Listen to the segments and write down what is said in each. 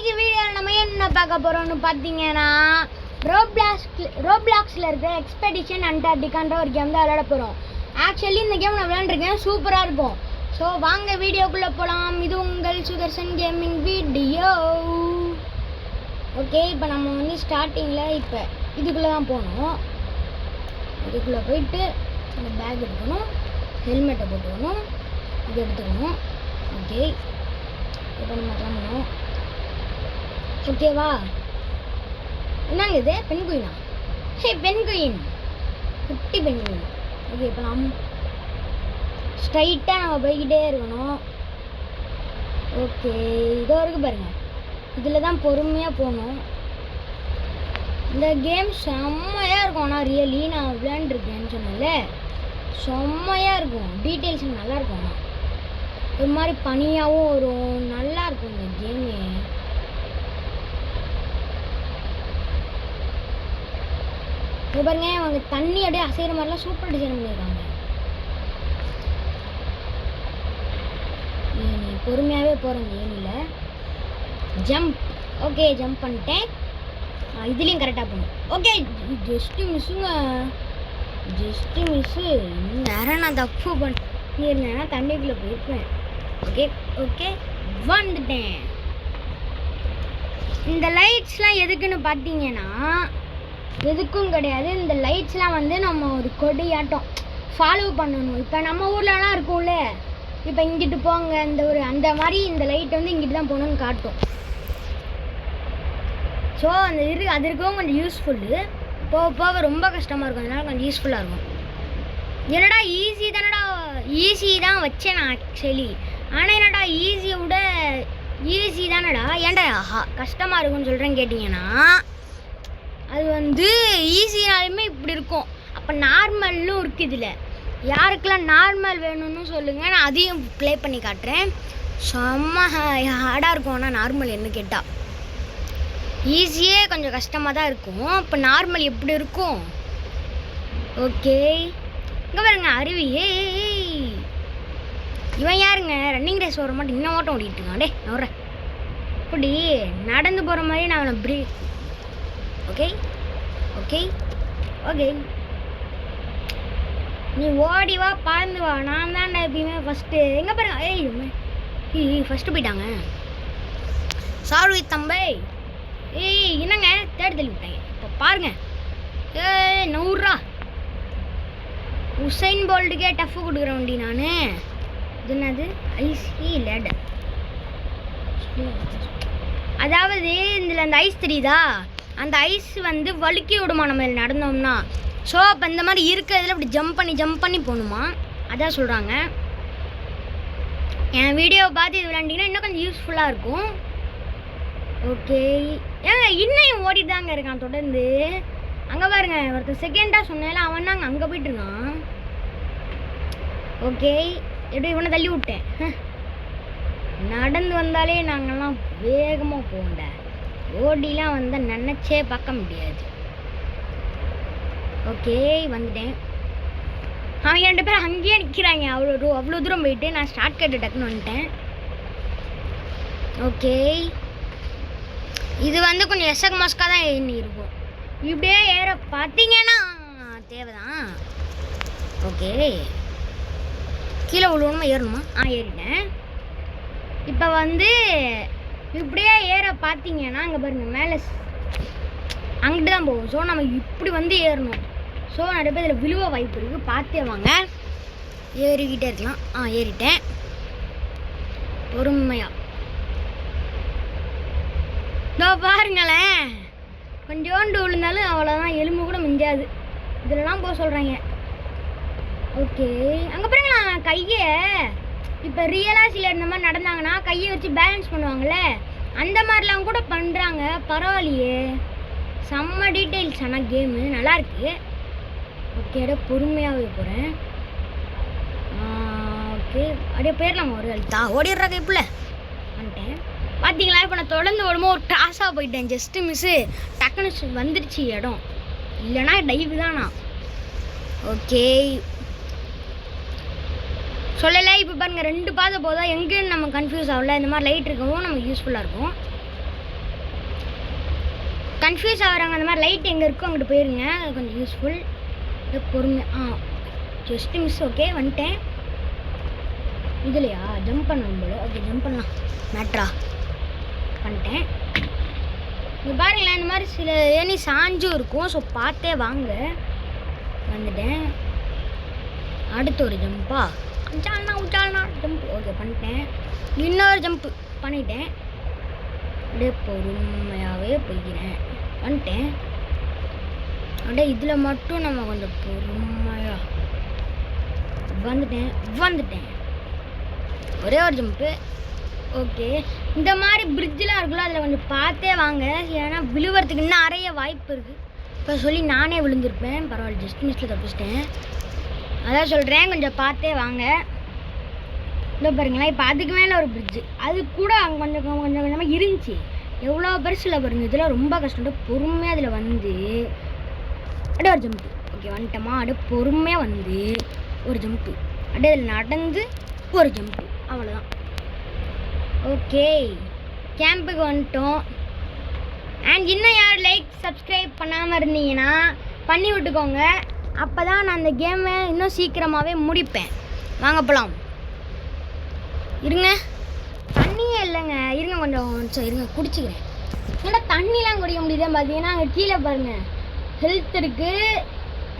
இன்னைக்கு வீடியோவில் நம்ம என்ன பார்க்க போகிறோம்னு பார்த்தீங்கன்னா ரோப்ளாக்ஸில் இருக்கிற எக்ஸ்பெடிஷன் அண்டார்டிகான்ற ஒரு கேம் தான் விளையாட போகிறோம். ஆக்சுவலி இந்த கேம் நான் விளையாண்டுருக்கேன், சூப்பராக இருக்கும். ஸோ வாங்க வீடியோக்குள்ளே போகலாம். இது உங்கள் சுதர்சன் கேமிங் வீடியோ. ஓகே, இப்போ நம்ம வந்து ஸ்டார்டிங்கில் இப்போ இதுக்குள்ளே தான் போகணும். இதுக்குள்ளே போயிட்டு இந்த பேக் எடுக்கணும், ஹெல்மெட்டை போட்டுக்கணும், இது எடுத்துக்கணும். ஓகே, இப்போ நம்ம கிளம்பணும். ஓகேவா? என்னங்க இது? பென்குயினா? ஹே, பென்குயின், குட்டி பென்குயின். ஓகே, இப்போ நம்ம ஸ்ட்ரைட்டாக நம்ம போய்கிட்டே இருக்கணும். ஓகே, இதோ இருக்கு பாருங்க, இதில் தான் பொறுமையாக போகணும். இந்த கேம் செம்மையாக இருக்கும். ஆனால் ரியலி நான் விளையாண்டுருக்கேன்னு சொன்னேன்ல, செம்மையாக இருக்கும். டீட்டெயில்ஸ் நல்லா இருக்கும். ஆனால் ஒரு மாதிரி பனியாகவும் வரும், நல்லா இருக்கும் இந்த கேமு. பாருங்க, அவங்க தண்ணி அப்படியே அசைகிற மாதிரிலாம் சூப்பர் டிசைன் பண்ணியிருக்காங்க. ஏனி பொறுமையாகவே போகிறேன் ஏனியில். ஜம்ப். ஓகே, ஜம்ப் பண்ணிட்டேன். இதுலேயும் கரெக்டாக போகணும். ஓகே, ஜஸ்ட்டு மிஸ்ஸுங்க, ஜஸ்ட்டு மிஸ்ஸு. நேரம் நான் தப்பு பண்ணியிருந்தேன்னா தண்ணிக்குள்ளே போயிருப்பேன். ஓகே ஓகே, வந்துட்டேன். இந்த லைட்ஸ்லாம் எதுக்குன்னு பார்த்தீங்கன்னா எதுக்கும் கிடையாது. இந்த லைட்ஸ்லாம் வந்து நம்ம ஒரு கொடியாட்டம் ஃபாலோ பண்ணணும். இப்போ நம்ம ஊர்லலாம் இருக்கும்ல, இப்போ இங்கிட்டு போங்க இந்த ஒரு அந்த மாதிரி இந்த லைட் வந்து இங்கிட்டு தான் போகணுன்னு காட்டும். ஸோ அந்த அது இருக்கவும் கொஞ்சம் யூஸ்ஃபுல்லு. போக போக ரொம்ப கஷ்டமாக இருக்கும், அதனால கொஞ்சம் யூஸ்ஃபுல்லாக இருக்கும். என்னடா ஈஸி தானடா, ஈஸி தான் வச்சேன் நான் ஆக்சுவலி. ஆனால் என்னடா ஈஸியை விட ஈஸி தானடா, ஏன்டா கஷ்டமாக இருக்குன்னு சொல்கிறேன்னு கேட்டிங்கன்னா, அது வந்து ஈஸினாலுமே இப்படி இருக்கும். அப்போ நார்மல்லும் இருக்குது இதில். யாருக்கெல்லாம் நார்மல் வேணும்னு சொல்லுங்கள், நான் அதையும் ப்ளே பண்ணி காட்டுறேன். செம்ம ஹார்டாக இருக்கும். ஆனால் நார்மல் என்ன கேட்டால் ஈஸியே கொஞ்சம் கஷ்டமாக தான் இருக்கும். இப்போ நார்மல் எப்படி இருக்கும்? ஓகே, இங்கே பாருங்க அருவி. இவன் யாருங்க? ரன்னிங் ரேஸ் வர மாட்டேன், இன்னும் ஓட்டம் ஓடிட்டு இருக்கான். டே நான் வர்றேன். இப்படி நடந்து போகிற மாதிரி நான் அவனை பிரேக். ஓகே ஓகே ஓகே, நீ ஓடி வா, பறந்து வா. நான் தான் எப்பயுமே ஃபஸ்ட்டு. எங்கே பாருங்க, ஏய் ஃபஸ்ட்டு போயிட்டாங்க. சாரி தம்பை. ஏய் என்னங்க தேடி தள்ளி விட்டாங்க. இப்போ பாருங்க, நூறுரூவா உசைன் போல்ட்டுக்கே டஃப்பு கொடுக்குற வண்டி நான். இது என்னது? ஐசி லேடர். அதாவது இதில் அந்த ஐஸ் தெரியுதா, அந்த ஐஸ் வந்து வழுக்கி விடுமா நம்ம நடந்தோம்னா. ஸோ அப்போ இந்த மாதிரி இருக்கிறதுல இப்படி ஜம்ப் பண்ணி போகணுமா, அதான் சொல்கிறாங்க. என் வீடியோவை பார்த்து இது விளையாண்டிங்கன்னா இன்னும் கொஞ்சம் யூஸ்ஃபுல்லாக இருக்கும். ஓகே, ஏங்க இன்னும் ஓடிட்டு தாங்க இருக்கான் தொடர்ந்து. அங்கே பாருங்க, ஒருத்தர் செகண்டாக சொன்னால அவன் தாங்க அங்கே போயிட்டுருக்கான். ஓகே, எப்படி இவனை தள்ளி விட்டேன். நடந்து வந்தாலே நாங்கள்லாம் வேகமாக போகண்ட, ஓடிலாம் வந்தால் நினச்சே பார்க்க முடியாது. ஓகே, வந்துட்டேன். அவங்க 2 பேரும் அங்கேயே நிற்கிறாங்க. அவ்வளோ தூரம் போயிட்டு நான் ஸ்டார்ட் கட்டு டக்குன்னு வந்துட்டேன். ஓகே, இது வந்து கொஞ்சம் எசக் மஸ்காக தான் ஏறி இருக்கும். இப்படியே ஏற பார்த்தீங்கன்னா தேவைதான். ஓகே, கீழே விழுவணுமா ஏறணுமா? ஏறிட்டேன். இப்போ வந்து இப்படியே ஏற பார்த்தீங்கன்னா அங்கே பாருங்க, மேலே அங்கிட்டு தான் போகும். ஸோ நம்ம இப்படி வந்து ஏறணும். ஸோ நிறைய பேர் இதில் விழுவ வாய்ப்பு இருக்குது, பார்த்தே வாங்க. ஏறிக்கிட்டே இருக்கலாம். ஏறிட்டேன் பொறுமையாக. இதோ பாருங்களேன், கொஞ்சோண்டு விழுந்தாலும் அவ்வளோதான், எலும்பு கூட மிஞ்சாது. இதிலலாம் போக சொல்கிறாங்க. ஓகே, அங்கே பாருங்களா கையை. இப்போ ரியலாக சிலர் இந்த மாதிரி நடந்தாங்கன்னா கையை வச்சு பேலன்ஸ் பண்ணுவாங்கள்ல, அந்த மாதிரிலாம் கூட பண்ணுறாங்க. பரவாயில்லையே, செம்ம டீட்டெயில்ஸ். ஆனால் கேமு நல்லாயிருக்கு. ஓகே, அப்படியே பொறுமையாகவே போகிறேன். ஓகே, அப்படியே போயிடலாமா? ஒரு எழுத்தா ஓடிடுறாங்க இப்போல வந்துட்டேன். பார்த்தீங்களா, இப்போ நான் தொடர்ந்து ஓடுமோ ஒரு டாஸாக போயிட்டேன். ஜஸ்ட்டு மிஸ்ஸு, டக்குன்னு வந்துடுச்சு இடம், இல்லைனா டைவு தான் நான். ஓகே, சொல்லலை. இப்போ பாருங்கள் 2 பாதை போதா, எங்கேன்னு நம்ம கன்ஃபியூஸ் ஆகல. இந்த மாதிரி லைட் இருக்கவும் நமக்கு யூஸ்ஃபுல்லாக இருக்கும். கன்ஃபியூஸ் ஆகிறாங்க அந்த மாதிரி லைட் எங்கே இருக்கோ அங்கிட்டு போயிருங்க, அது கொஞ்சம் யூஸ்ஃபுல். பொறுமை. Just miss. ஓகே வந்துட்டேன். இதுலையா ஜம்ப் பண்ணணும் போல. ஓகே ஜம்ப் பண்ணலாம். மேட்ரா பண்ணிட்டேன். இங்கே பாருங்களேன், இந்த மாதிரி சில ஏனி சாஞ்சும் இருக்கும். ஸோ பார்த்தே வாங்க. வந்துட்டேன். அடுத்த ஒரு ஜம்பா உச்சாலனா ஜம்ப். ஓகே பண்ணிட்டேன். இன்னொரு ஜம்ப்பு பண்ணிட்டேன். அப்படியே பொறுமையாகவே போய்க்கிறேன். வந்துட்டேன். அப்படியே இதில் மட்டும் நம்ம கொஞ்சம் பொறுமையாக வந்துட்டேன். ஒரே ஒரு ஜம்ப்பு. ஓகே இந்த மாதிரி பிரிட்ஜெலாம் இருக்குல்ல, அதில் கொஞ்சம் பார்த்தே வாங்க. ஏன்னா விழுவுறதுக்கு இன்னும் நிறைய வாய்ப்பு இருக்குது. இப்போ சொல்லி நானே விழுந்திருப்பேன். பரவாயில்ல, ஜஸ்ட் மிஸ்ஸில் தப்பிச்சிட்டேன். அதான் சொல்கிறேன், கொஞ்சம் பார்த்தே வாங்க. இதோ பாருங்களேன், இப்போ அதுக்கு மேலே ஒரு பிரிட்ஜு, அது கூட அங்கே கொஞ்சம் கொஞ்சமாக இருந்துச்சு. எவ்வளோ பெருசில் பாருங்க. இதெல்லாம் ரொம்ப கஷ்டம். பொறுமையாக அதில் வந்து அப்படியே ஒரு ஜம்ப்பு. ஓகே வந்துட்டோமா. அப்படியே பொறுமையாக வந்து ஒரு ஜம்ப்பு, அப்படியே அதில் நடந்து ஒரு ஜம்ப்பு, அவ்வளோதான். ஓகே கேம்புக்கு வந்துட்டோம். அண்ட் இன்னும் யார் லைக் சப்ஸ்கிரைப் பண்ணாமல் இருந்தீங்கன்னா பண்ணி விட்டுக்கோங்க. அப்போ தான் நான் அந்த கேமை இன்னும் சீக்கிரமாகவே முடிப்பேன். வாங்க போகலாம். இருங்க, தண்ணியே இல்லைங்க. இருங்க கொஞ்சம் இருங்க, குடிச்சிக்கிறேன். ஏன்னா தண்ணிலாம் குடிக்க முடியுதுன்னு பார்த்தீங்கன்னா அங்கே கீழே பாருங்கள் ஹெல்த் இருக்குது,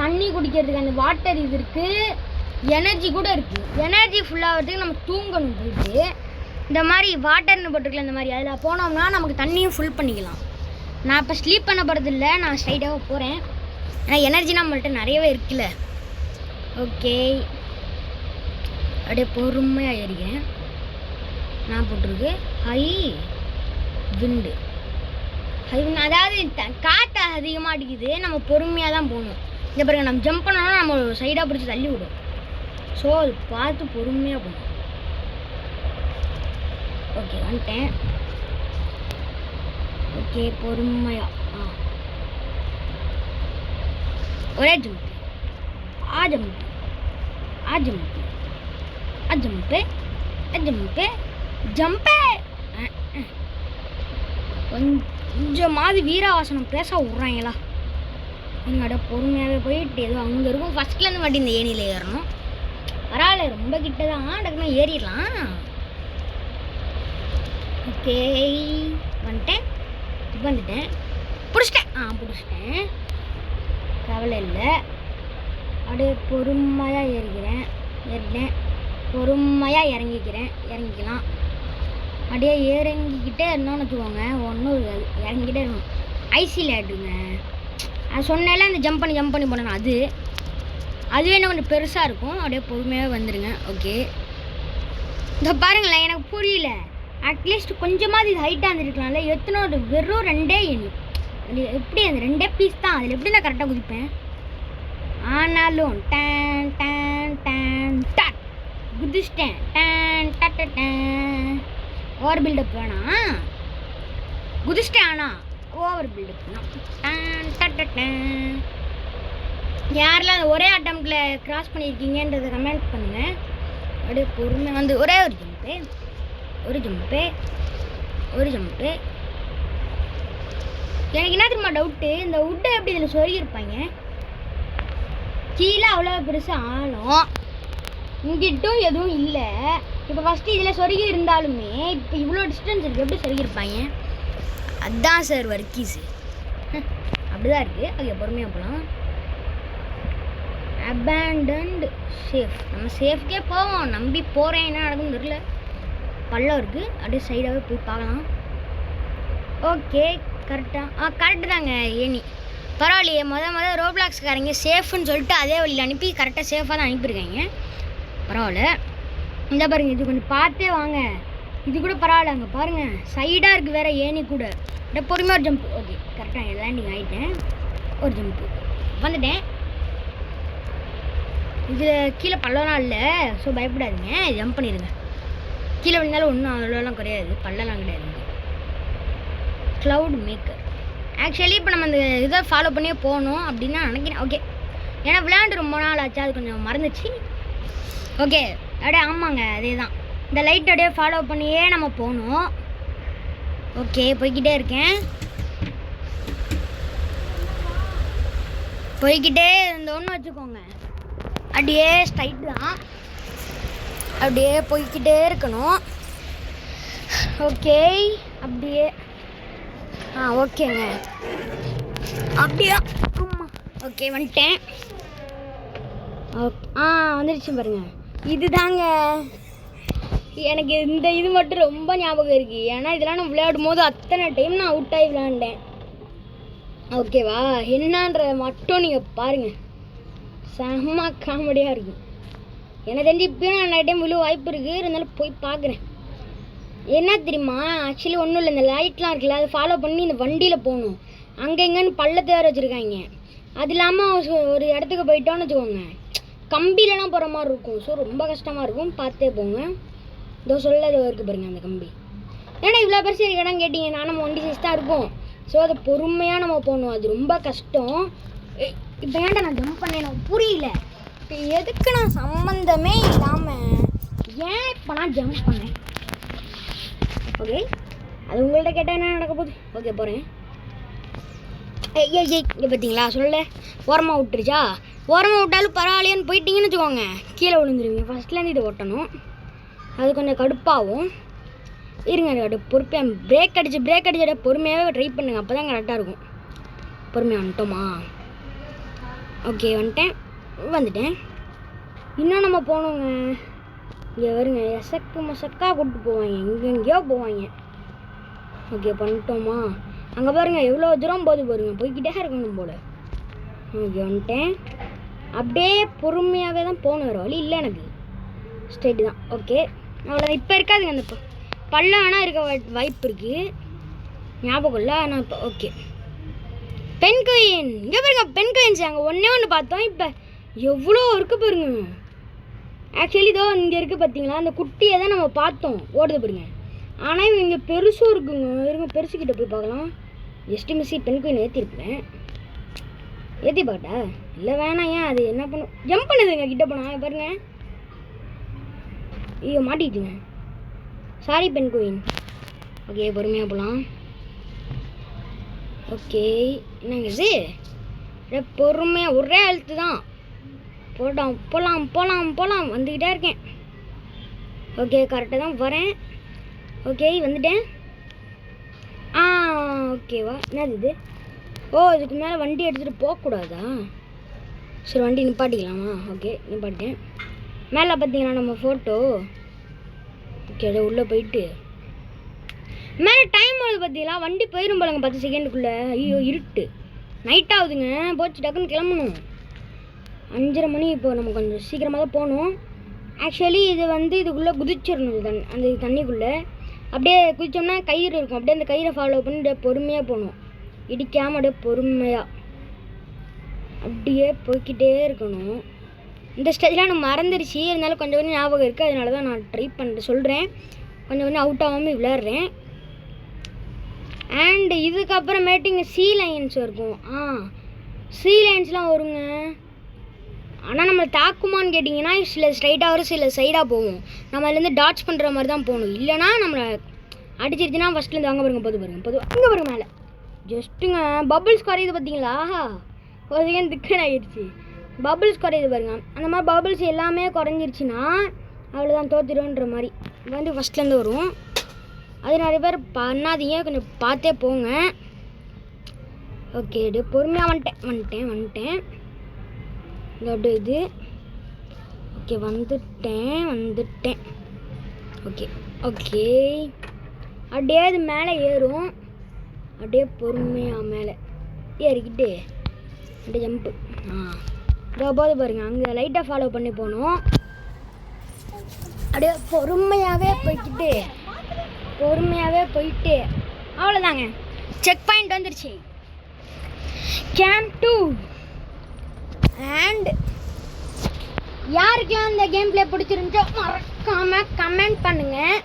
தண்ணி குடிக்கிறதுக்கு அந்த வாட்டர் இது இருக்குது, எனர்ஜி கூட இருக்குது. எனர்ஜி ஃபுல்லாகிறதுக்கு நம்ம தூங்கணும் போயிட்டு. இந்த மாதிரி வாட்டர்னு போட்டுருக்கல, இந்த மாதிரி அதில் போனோம்னா நமக்கு தண்ணியும் ஃபுல் பண்ணிக்கலாம். நான் இப்போ ஸ்லீப் பண்ண போகிறதில்ல, நான் ஸ்ட்ரைட்டாக போகிறேன். ஏன்னா எனர்ஜி நம்மள்கிட்ட நிறையவே இருக்குல்ல. ஓகே அப்படியே பொறுமையாக ஏறிக்கிறேன். நான் போட்டிருக்கு ஹை விண்டு. அதாவது காற்று அதிகமாக அடிக்குது, நம்ம பொறுமையாக தான் போகணும். இந்த பாருங்க, நம்ம ஜம்ப் பண்ணோம்னா நம்ம சைடாக பிடிச்சி தள்ளி விடும். ஸோ அது பார்த்து பொறுமையாக போகணும். ஓகே வந்துட்டேன். ஓகே பொறுமையாக ஒரே ஜம்ப். ஜம்பு கொஞ்சமாவது வீராவாசனம் பேச விட்றாங்களா? என்னோட பொறுமையாகவே போயிட்டு எதுவும் அங்கே இருக்கும். ஃபஸ்ட்லேருந்து மட்டும் இந்த ஏணியில் ஏறணும். பரவாயில்ல, ரொம்ப கிட்ட தான், டக்குன்னு ஏறிடலாம். ஓகே வந்துட்டேன். பிடிச்சிட்டேன். கவலை இல்லை. அப்படியே பொறுமையாக ஏறிட்டேன். பொறுமையாக இறங்கிக்கலாம். அப்படியே இறங்கிக்கிட்டே இருந்தோம்னு வச்சுக்கோங்க, ஒன்றும் இறங்கிக்கிட்டே இருக்கணும். ஐசியில் ஆடுங்க, அது சொன்னால அந்த ஜம்ப் பண்ணி போனேன். அதுவே என்ன கொஞ்சம் பெருசாக இருக்கும். அப்படியே பொறுமையாக வந்துடுங்க. ஓகே இந்த பாருங்களேன், எனக்கு புரியல. அட்லீஸ்ட் கொஞ்சமாவது இது ஹைட்டாக இருந்துருக்கலாம்ல. எத்தனை வெறும் 2 எண்ணி, எப்படி அந்த 2 பீஸ் தான், அதில் எப்படி நான் கரெக்டாக குதிப்பேன்? ஆனாலும் டான் டான் டான் டான் குதிச்சிட்டேன். டான் டட்ட டான். ஓவர் பில்டப் வேணாம், குதிச்சிட்டேன். ஆனால் ஓவர் பில்டப் வேணாம். டான் டட்ட டான். யாரெல்லாம் அந்த ஒரே அட்டம்ப்டில் கிராஸ் பண்ணியிருக்கீங்கன்றதை கமெண்ட் பண்ணுங்கள். அப்படியே பொறுமை வந்து ஒரே ஒரு ஜம்ப்பு. எனக்கு என்ன தெரியுமா டவுட்டு, இந்த உட்டை எப்படி இதில் சொருகிருப்பாங்க? கீழே அவ்வளோ பெருசு ஆளும், இங்கிட்டும் எதுவும் இல்லை. இப்போ ஃபஸ்ட்டு இதில் சொருகி இருந்தாலுமே இப்போ இவ்வளோ டிஸ்டன்ஸ் இருக்குது, எப்படி சொருகிருப்பாங்க? அதுதான் சார் வர்க்கீஸு. அப்படிதான் இருக்குது. ஓகே பொறுமையாக போகலாம். Abandoned safe. நம்ம சேஃப்கே போவோம், நம்பி போகிறேன். என்ன நடக்கும்னு தெரியல. பள்ளம் இருக்குது, அப்படியே சைடாகவே போய் பார்க்கலாம். ஓகே கரெக்டு தாங்க ஏனி. பரவாயில்லையே, மொதல் ரோப்ளாக்ஸ்காரங்க சேஃப்னு சொல்லிட்டு அதே வழியில் அனுப்பி கரெக்டாக சேஃபாக தான் அனுப்பியிருக்காங்க. பரவாயில்ல. இந்த பாருங்க, இது கொஞ்சம் பார்த்தே வாங்க. இது கூட பரவாயில்ல. அங்கே பாருங்கள் சைடாக இருக்குது வேறு ஏனி கூட. அப்படியே பொறுமையாக ஒரு ஜம்ப்பு. ஓகே கரெக்டாக லேண்டிங் ஆகிட்டேன். ஒரு ஜம்ப்பு வந்துட்டேன். இதில் கீழே பள்ளம்லாம் இல்லை, ஸோ பயப்படாதீங்க, ஜம்ப் பண்ணிடுங்க. கீழே விழுந்தாலும் ஒன்றும் அவ்வளோலாம் கிடையாது, பள்ளம்லாம் கிடையாது. Cloud maker. ஆக்சுவலி இப்போ நம்ம அந்த இதை ஃபாலோ பண்ணியே போகணும் அப்படின்னு நான் நினைக்கிறேன். ஓகே ஏன்னா விளையாண்டு ரொம்ப நாள் ஆச்சு, அது கொஞ்சம் மறந்துச்சு. ஓகே அப்படியே ஆமாங்க அதே தான். இந்த லைட் அப்படியே ஃபாலோ பண்ணியே நம்ம போகணும். ஓகே போய்கிட்டே இருக்கேன். போய்கிட்டே இருந்தோன்னு வச்சுக்கோங்க, அப்படியே ஸ்ட்ரைட்டு தான், அப்படியே போய்கிட்டே இருக்கணும். ஓகே, அப்படியே ஓகேங்க, அப்படியே ஓகே வந்துட்டேன். வந்துடுச்சு பாருங்க. இது தாங்க எனக்கு இந்த இது மட்டும் ரொம்ப ஞாபகம் இருக்குது. ஏன்னா இதெல்லாம் நான் விளையாடும் போது அத்தனை டைம் நான் அவுட் ஆகி விளையாண்டேன். ஓகேவா, என்னன்றதை மட்டும் நீங்கள் பாருங்கள், செம்ம காமெடியாக இருக்கும். எனக்கு தெரிஞ்சு இப்போயும் நான் நிறைய டைம் விழு வாய்ப்பு இருக்குது, இருந்தாலும் போய் பார்க்குறேன். என்ன தெரியுமா, ஆக்சுவலி ஒன்றும் இல்லை, இந்த லைட்லாம் இருக்குல்ல அதை ஃபாலோ பண்ணி இந்த வண்டியில் போகணும். அங்கே எங்கேன்னு பள்ளத்தை வேறு வச்சுருக்காங்க. அது இல்லாமல் ஒரு இடத்துக்கு போயிட்டோன்னு வச்சுக்கோங்க, கம்பியிலலாம் போகிற மாதிரி இருக்கும். ஸோ ரொம்ப கஷ்டமாக இருக்கும், பார்த்தே போங்க. இதோ சொல்ல இருக்குது பாருங்க அந்த கம்பி. ஏன்னா இவ்வளோ பெருசு இடம் கேட்டிங்கன்னா நம்ம வண்டி சைஸ் தான் இருக்கும். ஸோ அதை பொறுமையாக நம்ம போகணும், அது ரொம்ப கஷ்டம். இப்போ ஏன்டா நான் ஜம்ப் பண்ணேன் எனக்கு புரியல. இப்போ எதுக்கு நான் சம்மந்தமே இல்லாமல் ஏன் இப்போ நான் ஜம்ப் பண்ணேன்? ஓகே, அது உங்கள்கிட்ட கேட்டால் என்ன நடக்க போகுது? ஓகே போகிறேன். இங்கே பார்த்தீங்களா, சொல்ல ஓரமாக விட்டுருச்சா? ஓரமாக விட்டாலும் பரவாயில்லையான்னு போயிட்டீங்கன்னு வச்சுக்கோங்க, கீழே விழுந்துருவீங்க. ஃபஸ்ட்லேருந்து இதை ஓட்டணும், அது கொஞ்சம் கடுப்பாகும். இருங்க, அப்படியே பொறுப்பேன். பிரேக் அடிச்சு பொறுமையாகவே ட்ரை பண்ணுங்க, அப்போ தான் கரெக்டாக இருக்கும். பொறுமையாக வந்துட்டோமா? ஓகே வந்துட்டேன். இன்னும் நம்ம போகணுங்க. இங்கே வருங்க, எசக்கு மசக்காக கூப்பிட்டு போவாங்க, எங்கெங்கேயோ போவாங்க. ஓகே பண்ணிட்டோமா? அங்கே பாருங்க எவ்வளோ தூரம் போகுது பாருங்க, போய்கிட்டே இருக்கணும் போல. ஓகே வந்துட்டேன். அப்படியே பொறுமையாகவே தான் போகணும், வேறு வழி இல்லை எனக்கு, ஸ்ட்ரெயிட்டு தான். ஓகே அவ்வளோதான். இப்போ இருக்காதுங்க அந்த பள்ளம், ஆனால் இருக்க வாய்ப்பு இருக்குது, ஞாபகம் இல்லை. ஆனால் இப்போ ஓகே. பென்குயின் இங்கே பாருங்க, பென்குயின்ஸ் அங்கே ஒன்று பார்த்தோம், இப்போ எவ்வளோ இருக்குது பாருங்க. ஆக்சுவலி இதோ இங்கே இருக்குது பார்த்தீங்களா, அந்த குட்டியை தான் நம்ம பார்த்தோம் ஓடுது பாருங்க. ஆனால் இங்கே பெருசும் இருக்குங்க, இருங்க பெருசுக்கிட்ட போய் பார்க்கலாம். ஜஸ்ட்டு மிஸ்ஸி பென்குயின் ஏற்றிருப்பேன், ஏற்றி பாட்டா இல்லை வேணாம். ஏன் அது என்ன பண்ணும், ஜம்ப் பண்ணுதுங்க கிட்ட போனால் பாருங்க. ஐயோ மாட்டிக்கிட்டுங்க, சாரி பென்குயின். ஓகே பொறுமையாக போகலாம். ஓகே என்னங்க இது, பொறுமையாக ஒரே அழுத்து தான் போகலாம் வந்துக்கிட்டே இருக்கேன். ஓகே கரெக்டாக தான் வரேன். ஓகே வந்துட்டேன். ஓகேவா, என்னது இது? ஓ இதுக்கு மேலே வண்டி எடுத்துகிட்டு போகக்கூடாதா? சரி வண்டி நிப்பாட்டிக்கலாமா? ஓகே நிப்பாட்டிட்டேன். மேலே பார்த்தீங்கன்னா நம்ம ஃபோட்டோ. ஓகே அதை உள்ளே போயிட்டு மேலே டைம் ஆகுது பார்த்தீங்களா, வண்டி போயிடும் போலங்க 10 செகண்டுக்குள்ளே. ஐயோ இருட்டு, நைட் ஆகுதுங்க, போச்சு டக்குன்னு கிளம்பணும். 5:30 மணி. இப்போ நம்ம கொஞ்சம் சீக்கிரமாக தான் போகணும். ஆக்சுவலி இது வந்து இதுக்குள்ளே குதிச்சிடணும், அந்த தண்ணிக்குள்ளே அப்படியே குதிச்சோம்னா கயிறு இருக்கும், அப்படியே அந்த கயிறை ஃபாலோ பண்ணி பொறுமையாக போகணும், இடிக்காமல் அப்படியே பொறுமையாக அப்படியே போய்கிட்டே இருக்கணும். இந்த ஸ்டேஜ்லாம் நான் மறந்துடுச்சு, இருந்தாலும் கொஞ்சம் கொஞ்சம் ஞாபகம் இருக்குது, அதனால தான் நான் ட்ரை பண்ணிட்டு சொல்கிறேன். கொஞ்சம் கொஞ்சம் அவுட் ஆகாமல் விளையாடுறேன். அண்டு இதுக்கப்புறமேட்டு இங்கே சீ லைன்ஸ் இருக்கும். சீ லைன்ஸ்லாம் வருங்க. ஆனால் நம்மளை தாக்குமான்னு கேட்டிங்கன்னா சில ஸ்ட்ரைட்டாக வரும், சில சைடாக போகும். நம்ம அதுலேருந்து டாட்ச் பண்ணுற மாதிரி தான் போகணும், இல்லைனா நம்மளை அடிச்சிருச்சுன்னா ஃபஸ்ட்லேருந்து வாங்க பாருங்க. அங்கே பாருங்க மேலே ஜஸ்ட்டுங்க பபுள்ஸ் குறையுது பார்த்தீங்களா? ஒரு செகண்ட் திக்கன் ஆகிடுச்சு, பபுள்ஸ் குறையுது பாருங்க. அந்த மாதிரி பபுள்ஸ் எல்லாமே குறைஞ்சிருச்சுன்னா அவ்வளோதான், தோத்துடுன்ற மாதிரி வந்து ஃபஸ்ட்லேருந்து வரும். அது நிறைய பேர் பண்ணாதீங்க, கொஞ்சம் பார்த்தே போங்க. ஓகே இது பொறுமையாக வந்துட்டேன் இதோட இது. ஓகே வந்துட்டேன். ஓகே அப்படியே அது மேலே ஏறும், அப்படியே பொறுமையாக மேலே ஏறிக்கிட்டு அப்படியே ஜம்ப்பு. இதோ போது பாருங்க, அங்கே லைட்டாக ஃபாலோ பண்ணி போகணும். அப்படியே பொறுமையாகவே போயிட்டு அவ்வளோதாங்க, செக் பாயிண்ட் வந்துருச்சு. கேம்ப் 2. அண்ட் யாருக்கெல்லாம் இந்த கேம் பிளே பிடிச்சிருந்துச்சோ மறக்காமல் கமெண்ட் பண்ணுங்கள்,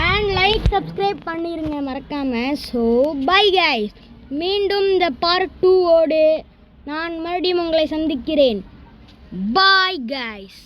அண்ட் லைக் சப்ஸ்கிரைப் பண்ணிடுங்க மறக்காமல். ஸோ பை கைஸ், மீண்டும் இந்த பார்ட் 2 ஓடு நான் மறுபடியும் உங்களை சந்திக்கிறேன். Bye guys.